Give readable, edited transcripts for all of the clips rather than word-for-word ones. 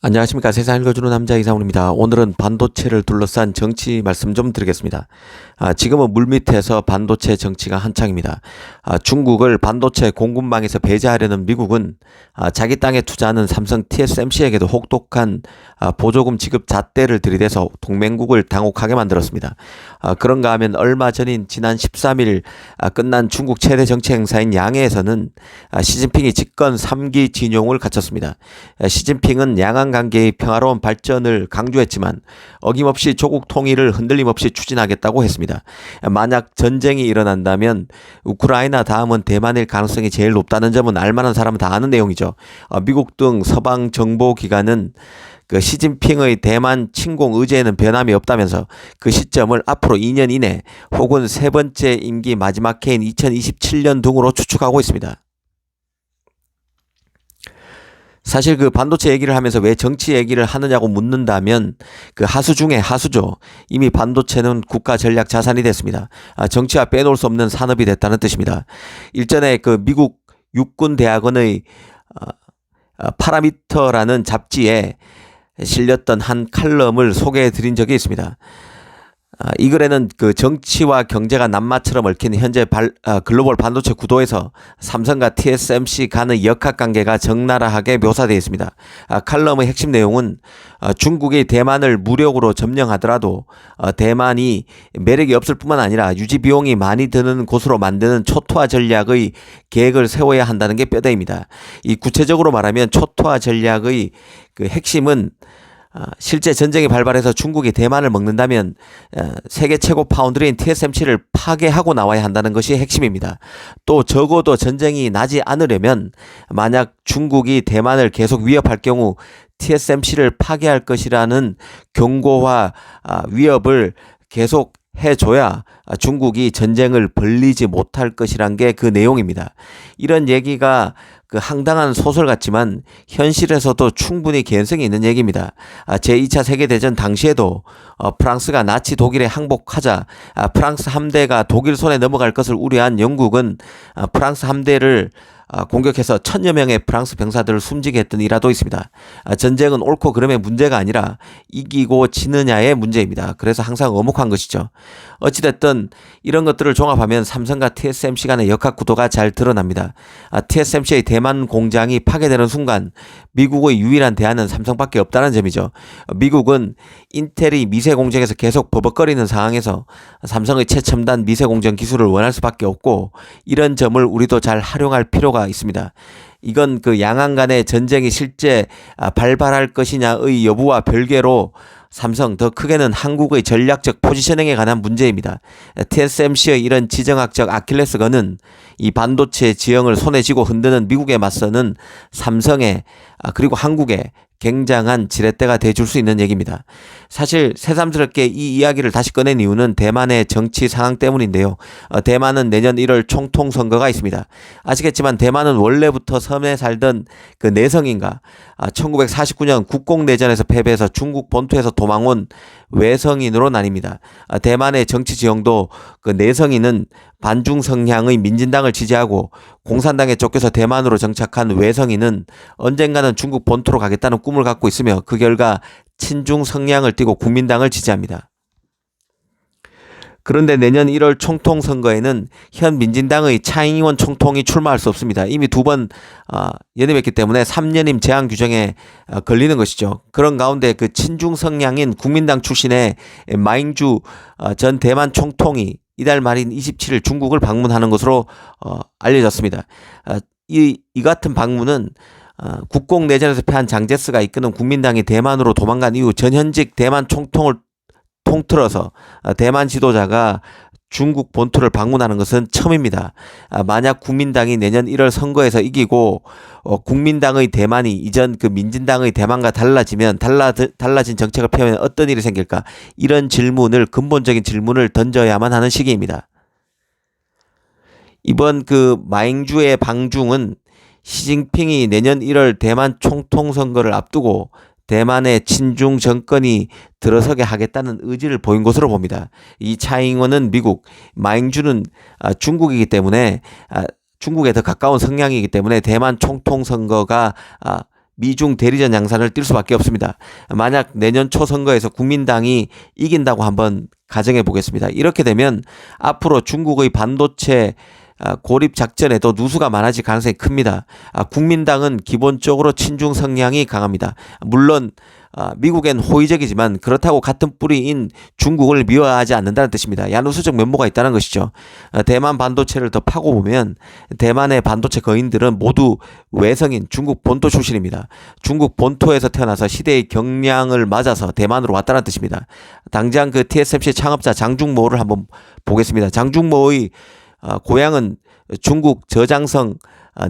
안녕하십니까. 세상 읽어주는 남자 이상훈입니다. 오늘은 반도체를 둘러싼 정치 말씀 좀 드리겠습니다. 지금은 물밑에서 반도체 정치가 한창입니다. 중국을 반도체 공급망에서 배제하려는 미국은 자기 땅에 투자하는 삼성 TSMC에게도 혹독한 보조금 지급 잣대를 들이대서 동맹국을 당혹하게 만들었습니다. 그런가 하면 얼마 전인 지난 13일 끝난 중국 최대 정치 행사인 양해에서는 시진핑이 집권 3기 진용을 갖췄습니다. 시진핑은 양안 관계의 평화로운 발전을 강조했지만 어김없이 조국 통일을 흔들림 없이 추진하겠다고 했습니다. 만약 전쟁이 일어난다면 우크라이나 다음은 대만일 가능성이 제일 높다는 점은 알만한 사람은 다 아는 내용이죠. 미국 등 서방 정보기관은 시진핑의 대만 침공 의제에는 변함이 없다면서 그 시점을 앞으로 2년 이내 혹은 세 번째 임기 마지막 해인 2027년 등으로 추측하고 있습니다. 사실 반도체 얘기를 하면서 왜 정치 얘기를 하느냐고 묻는다면 하수 중에 하수죠. 이미 반도체는 국가 전략 자산이 됐습니다. 정치와 빼놓을 수 없는 산업이 됐다는 뜻입니다. 일전에 미국 육군 대학원의 파라미터라는 잡지에 실렸던 한 칼럼을 소개해 드린 적이 있습니다. 이 글에는 정치와 경제가 남마처럼 얽힌 현재 글로벌 반도체 구도에서 삼성과 TSMC 간의 역학관계가 적나라하게 묘사되어 있습니다. 칼럼의 핵심 내용은 중국이 대만을 무력으로 점령하더라도 대만이 매력이 없을 뿐만 아니라 유지 비용이 많이 드는 곳으로 만드는 초토화 전략의 계획을 세워야 한다는 게 뼈대입니다. 이 구체적으로 말하면 초토화 전략의 핵심은 실제 전쟁이 발발해서 중국이 대만을 먹는다면 세계 최고 파운드리인 TSMC를 파괴하고 나와야 한다는 것이 핵심입니다. 또 적어도 전쟁이 나지 않으려면 만약 중국이 대만을 계속 위협할 경우 TSMC를 파괴할 것이라는 경고와 위협을 계속 해줘야 중국이 전쟁을 벌리지 못할 것이란 게 그 내용입니다. 이런 얘기가 황당한 소설 같지만 현실에서도 충분히 개연성이 있는 얘기입니다. 제2차 세계대전 당시에도 프랑스가 나치 독일에 항복하자 프랑스 함대가 독일 손에 넘어갈 것을 우려한 영국은 프랑스 함대를 공격해서 1000여 명의 프랑스 병사들을 숨지게 했던 일화도 있습니다. 전쟁은 옳고 그름의 문제가 아니라 이기고 지느냐의 문제입니다. 그래서 항상 엄혹한 것이죠. 어찌됐든 이런 것들을 종합하면 삼성과 TSMC 간의 역학구도가 잘 드러납니다. TSMC의 대만 공장이 파괴되는 순간 미국의 유일한 대안은 삼성밖에 없다는 점이죠. 미국은 인텔이 미세 공정에서 계속 버벅거리는 상황에서 삼성의 최첨단 미세 공정 기술을 원할 수밖에 없고 이런 점을 우리도 잘 활용할 필요가 있습니다. 이건 양안 간의 전쟁이 실제 발발할 것이냐의 여부와 별개로 삼성, 더 크게는 한국의 전략적 포지셔닝에 관한 문제입니다. TSMC의 이런 지정학적 아킬레스건은 이 반도체 지형을 손에 쥐고 흔드는 미국에 맞서는 삼성의 그리고 한국의 굉장한 지렛대가 돼줄 수 있는 얘기입니다. 사실 새삼스럽게 이 이야기를 다시 꺼낸 이유는 대만의 정치 상황 때문인데요. 대만은 내년 1월 총통선거가 있습니다. 아시겠지만 대만은 원래부터 섬에 살던 내성인가 1949년 국공내전에서 패배해서 중국 본토에서 도망온 외성인으로 나뉩니다. 대만의 정치 지형도 내성인은 반중 성향의 민진당을 지지하고 공산당에 쫓겨서 대만으로 정착한 외성인은 언젠가는 중국 본토로 가겠다는 꿈을 갖고 있으며 그 결과 친중 성향을 띠고 국민당을 지지합니다. 그런데 내년 1월 총통선거에는 현 민진당의 차잉원 총통이 출마할 수 없습니다. 이미 2번 연임했기 때문에 3년임 제한 규정에 걸리는 것이죠. 그런 가운데 친중 성향인 국민당 출신의 마잉주 전 대만 총통이 이달 말인 27일 중국을 방문하는 것으로 알려졌습니다. 이 같은 방문은 국공내전에서 패한 장제스가 이끄는 국민당이 대만으로 도망간 이후 전현직 대만 총통을 통틀어서 대만 지도자가 중국 본토를 방문하는 것은 처음입니다. 만약 국민당이 내년 1월 선거에서 이기고 국민당의 대만이 이전 민진당의 대만과 달라지면 달라진 정책을 펴면 어떤 일이 생길까? 이런 근본적인 질문을 던져야만 하는 시기입니다. 이번 마잉주의 방중은 시진핑이 내년 1월 대만 총통선거를 앞두고 대만의 친중 정권이 들어서게 하겠다는 의지를 보인 것으로 봅니다. 이 차잉원은 미국, 마잉주는 중국이기 때문에 중국에 더 가까운 성향이기 때문에 대만 총통 선거가 미중 대리전 양산을 띨 수밖에 없습니다. 만약 내년 초 선거에서 국민당이 이긴다고 한번 가정해 보겠습니다. 이렇게 되면 앞으로 중국의 반도체 고립 작전에도 누수가 많아질 가능성이 큽니다. 국민당은 기본적으로 친중 성향이 강합니다. 물론 미국엔 호의적이지만 그렇다고 같은 뿌리인 중국을 미워하지 않는다는 뜻입니다. 야누수적 면모가 있다는 것이죠. 대만 반도체를 더 파고 보면 대만의 반도체 거인들은 모두 외성인 중국 본토 출신입니다. 중국 본토에서 태어나서 시대의 경량을 맞아서 대만으로 왔다는 뜻입니다. 당장 그 TSMC 창업자 장중모를 한번 보겠습니다. 장중모의 고향은 중국 저장성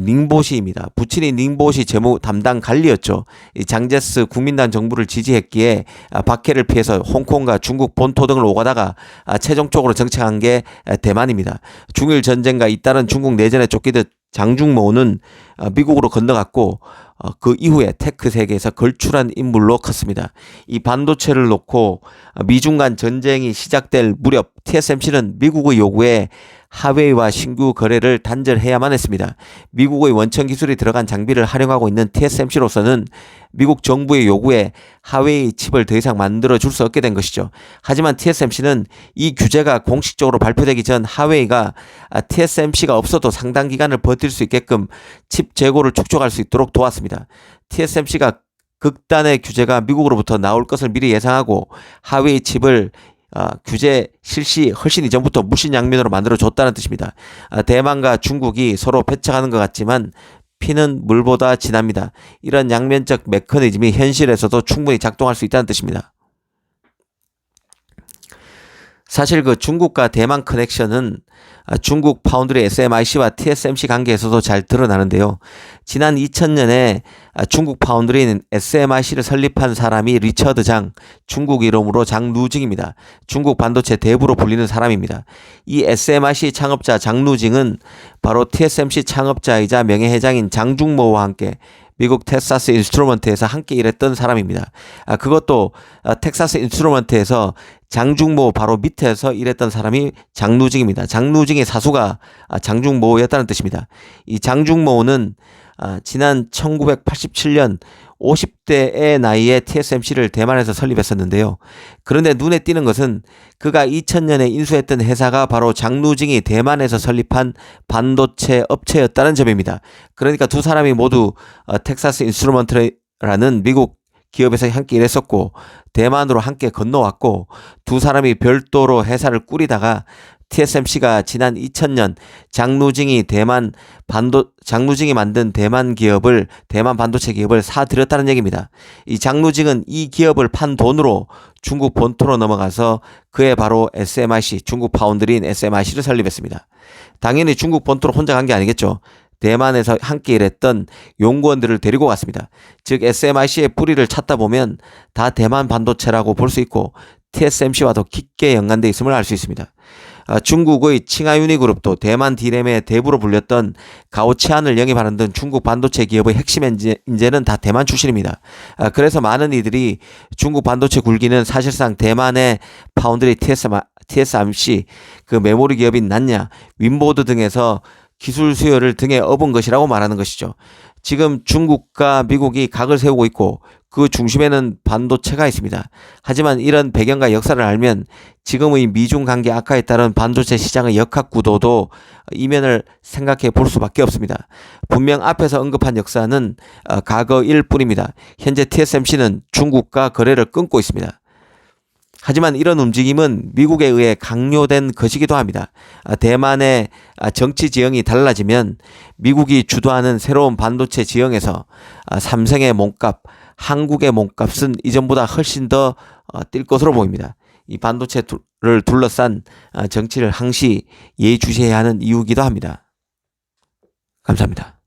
닝보시입니다. 부친이 닝보시 재무 담당 관리였죠. 장제스 국민당 정부를 지지했기에 박해를 피해서 홍콩과 중국 본토 등을 오가다가 최종적으로 정착한 게 대만입니다. 중일 전쟁과 잇따른 중국 내전에 쫓기듯 장중모는 미국으로 건너갔고 그 이후에 테크 세계에서 걸출한 인물로 컸습니다. 이 반도체를 놓고 미중 간 전쟁이 시작될 무렵 TSMC는 미국의 요구에 하웨이와 신규 거래를 단절해야만 했습니다. 미국의 원천 기술이 들어간 장비를 활용하고 있는 TSMC로서는 미국 정부의 요구에 하웨이 칩을 더 이상 만들어 줄 수 없게 된 것이죠. 하지만 TSMC는 이 규제가 공식적으로 발표되기 전 하웨이가 TSMC가 없어도 상당 기간을 버틸 수 있게끔 칩 재고를 축적할 수 있도록 도왔습니다. TSMC가 극단의 규제가 미국으로부터 나올 것을 미리 예상하고 하웨이 칩을 규제 실시 훨씬 이전부터 무신양면으로 만들어줬다는 뜻입니다. 대만과 중국이 서로 배척하는 것 같지만 피는 물보다 진합니다. 이런 양면적 메커니즘이 현실에서도 충분히 작동할 수 있다는 뜻입니다. 사실 그 중국과 대만 커넥션은 중국 파운드리 SMIC와 TSMC 관계에서도 잘 드러나는데요. 지난 2000년에 중국 파운드리는 SMIC를 설립한 사람이 리처드 장, 중국 이름으로 장루징입니다. 중국 반도체 대부로 불리는 사람입니다. 이 SMIC 창업자 장루징은 바로 TSMC 창업자이자 명예회장인 장중모와 함께 미국 텍사스 인스트루먼트에서 함께 일했던 사람입니다. 그것도 텍사스 인스트루먼트에서 장중모 바로 밑에서 일했던 사람이 장루징입니다. 장루징의 사수가 장중모였다는 뜻입니다. 이 장중모는 지난 1987년 50대의 나이에 TSMC를 대만에서 설립했었는데요. 그런데 눈에 띄는 것은 그가 2000년에 인수했던 회사가 바로 장루징이 대만에서 설립한 반도체 업체였다는 점입니다. 그러니까 두 사람이 모두 텍사스 인스트루먼트라는 미국 기업에서 함께 일했었고 대만으로 함께 건너왔고 두 사람이 별도로 회사를 꾸리다가 TSMC가 지난 2000년 장루징이 만든 대만 반도체 기업을 사들였다는 얘기입니다. 이 장루징은 이 기업을 판 돈으로 중국 본토로 넘어가서 그해 바로 SMIC, 중국 파운드리인 SMIC를 설립했습니다. 당연히 중국 본토로 혼자 간 게 아니겠죠. 대만에서 함께 일했던 연구원들을 데리고 갔습니다. 즉 SMIC의 뿌리를 찾다 보면 다 대만 반도체라고 볼 수 있고 TSMC와도 깊게 연관되어 있음을 알 수 있습니다. 중국의 칭하유니 그룹도 대만 D램의 대부로 불렸던 가오치안을 영입하는 등 중국 반도체 기업의 핵심 인재는 다 대만 출신입니다. 그래서 많은 이들이 중국 반도체 굴기는 사실상 대만의 파운드리 TSMC 그 메모리 기업인 난야, 윈보드 등에서 기술 수요를 등에 업은 것이라고 말하는 것이죠. 지금 중국과 미국이 각을 세우고 있고 그 중심에는 반도체가 있습니다. 하지만 이런 배경과 역사를 알면 지금의 미중 관계 악화에 따른 반도체 시장의 역학 구도도 이면을 생각해 볼 수밖에 없습니다. 분명 앞에서 언급한 역사는 과거일 뿐입니다. 현재 TSMC는 중국과 거래를 끊고 있습니다. 하지만 이런 움직임은 미국에 의해 강요된 것이기도 합니다. 대만의 정치 지형이 달라지면 미국이 주도하는 새로운 반도체 지형에서 삼성의 몸값, 한국의 몸값은 이전보다 훨씬 더 뛸 것으로 보입니다. 이 반도체를 둘러싼 정치를 항시 예의주시해야 하는 이유이기도 합니다. 감사합니다.